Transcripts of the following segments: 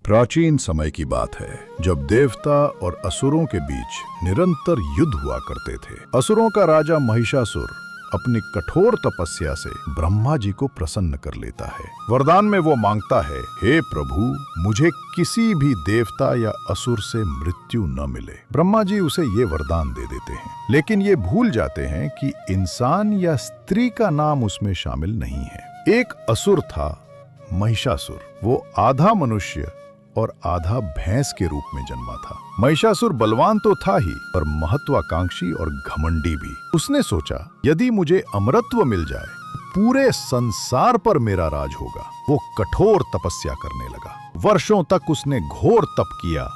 प्राचीन समय की बात है जब देवता और असुरों के बीच निरंतर युद्ध हुआ करते थे। असुरों का राजा महिषासुर अपनी कठोर तपस्या से ब्रह्मा जी को प्रसन्न कर लेता है। वरदान में वो मांगता है, हे प्रभु, मुझे किसी भी देवता या असुर से मृत्यु न मिले। ब्रह्मा जी उसे ये वरदान दे देते हैं, लेकिन ये भूल जाते हैं कि इंसान या स्त्री का नाम उसमें शामिल नहीं है। एक असुर था महिषासुर। वो आधा मनुष्य और आधा भैंस के रूप में जन्मा था। महिषासुर बलवान तो था ही, पर महत्वाकांक्षी और घमंडी भी। उसने सोचा, यदि मुझे अमरत्व मिल जाए, पूरे संसार पर मेरा राज होगा। वो कठोर तपस्या करने लगा। वर्षों तक उसने घोर तप किया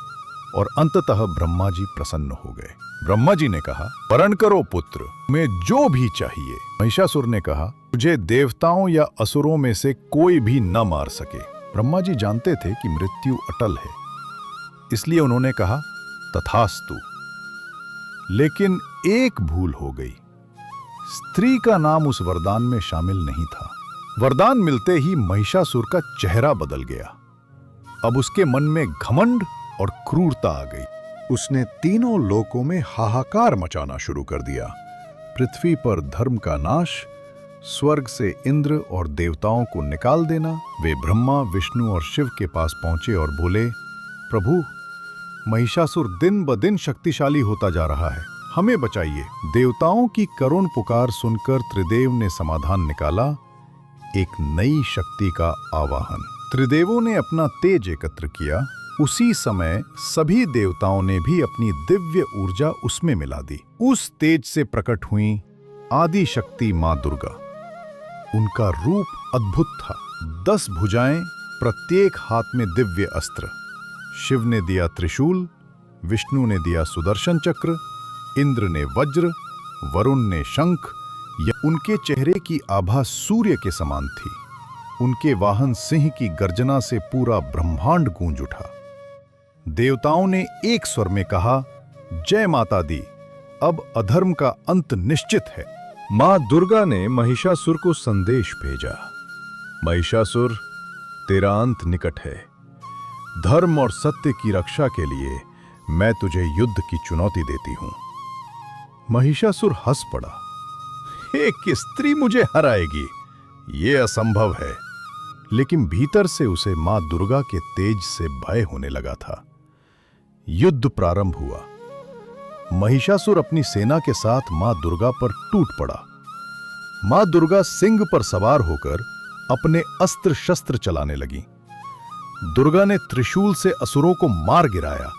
और अंततः ब्रह्मा जी प्रसन्न हो गए। ब्रह्मा जी ने कहा, वरण करो पुत्र, मैं जो भी चाहिए। महिषासुर ने कहा, मुझे देवताओं या असुरों में से कोई भी न मार सके। ब्रह्मा जी जानते थे कि मृत्यु अटल है, इसलिए उन्होंने कहा, तथास्तु। लेकिन एक भूल हो गई। स्त्री का नाम उस वरदान में शामिल नहीं था। वरदान मिलते ही महिषासुर का चेहरा बदल गया। अब उसके मन में घमंड और क्रूरता आ गई। उसने तीनों लोकों में हाहाकार मचाना शुरू कर दिया। पृथ्वी पर धर्म का नाश, स्वर्ग से इंद्र और देवताओं को निकाल देना। वे ब्रह्मा, विष्णु और शिव के पास पहुंचे और बोले, प्रभु, महिषासुर दिन ब दिन शक्तिशाली होता जा रहा है, हमें बचाइए। देवताओं की करुण पुकार सुनकर त्रिदेव ने समाधान निकाला, एक नई शक्ति का आवाहन। त्रिदेवों ने अपना तेज एकत्र किया। उसी समय सभी देवताओं ने भी अपनी दिव्य ऊर्जा उसमें मिला दी। उस तेज से प्रकट हुई आदि शक्ति मां दुर्गा। उनका रूप अद्भुत था। 10 भुजाएं, प्रत्येक हाथ में दिव्य अस्त्र। शिव ने दिया त्रिशूल, विष्णु ने दिया सुदर्शन चक्र, इंद्र ने वज्र, वरुण ने शंख। उनके चेहरे की आभा सूर्य के समान थी। उनके वाहन सिंह की गर्जना से पूरा ब्रह्मांड गूंज उठा। देवताओं ने एक स्वर में कहा, जय माता दी, अब अधर्म का अंत निश्चित है। मां दुर्गा ने महिषासुर को संदेश भेजा, महिषासुर, तेरा अंत निकट है। धर्म और सत्य की रक्षा के लिए मैं तुझे युद्ध की चुनौती देती हूं। महिषासुर हंस पड़ा, एक स्त्री मुझे हराएगी, यह असंभव है। लेकिन भीतर से उसे मां दुर्गा के तेज से भय होने लगा था। युद्ध प्रारंभ हुआ। महिषासुर अपनी सेना के साथ मां दुर्गा पर टूट पड़ा। मां दुर्गा सिंह पर सवार होकर अपने अस्त्र शस्त्र चलाने लगी। दुर्गा ने त्रिशूल से असुरों को मार गिराया,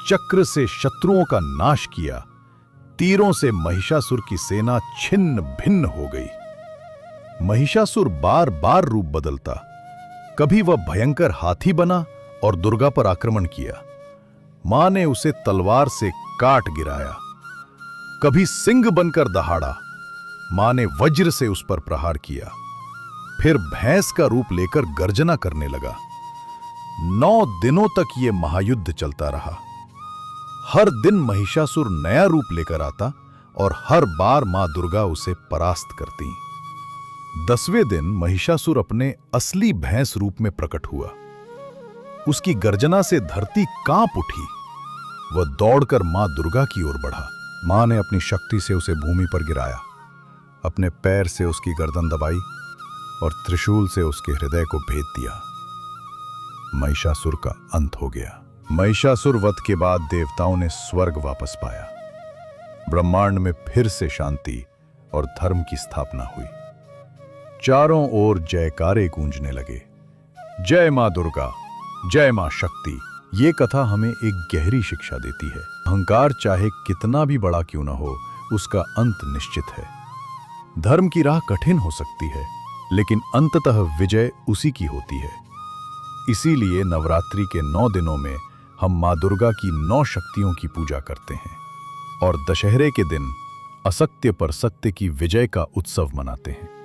चक्र से शत्रुओं का नाश किया। तीरों से महिषासुर की सेना छिन्न भिन्न हो गई। महिषासुर बार बार रूप बदलता। कभी वह भयंकर हाथी बना और दुर्गा पर आक्रमण किया। मां ने उसे तलवार से काट गिराया। कभी सिंह बनकर दहाड़ा। मां ने वज्र से उस पर प्रहार किया। फिर भैंस का रूप लेकर गर्जना करने लगा। 9 दिनों तक यह महायुद्ध चलता रहा। हर दिन महिषासुर नया रूप लेकर आता और हर बार मां दुर्गा उसे परास्त करती। 10वें दिन महिषासुर अपने असली भैंस रूप में प्रकट हुआ। उसकी गर्जना से धरती कांप उठी। वह दौड़कर मां दुर्गा की ओर बढ़ा। मां ने अपनी शक्ति से उसे भूमि पर गिराया, अपने पैर से उसकी गर्दन दबाई और त्रिशूल से उसके हृदय को भेद दिया। महिषासुर का अंत हो गया। महिषासुर वध के बाद देवताओं ने स्वर्ग वापस पाया। ब्रह्मांड में फिर से शांति और धर्म की स्थापना हुई। चारों ओर जयकारे गूंजने लगे, जय मां दुर्गा, जय मां शक्ति। ये कथा हमें एक गहरी शिक्षा देती है। अहंकार चाहे कितना भी बड़ा क्यों ना हो, उसका अंत निश्चित है। धर्म की राह कठिन हो सकती है, लेकिन अंततः विजय उसी की होती है। इसीलिए नवरात्रि के 9 दिनों में हम मां दुर्गा की 9 शक्तियों की पूजा करते हैं और दशहरे के दिन असत्य पर सत्य की विजय का उत्सव मनाते हैं।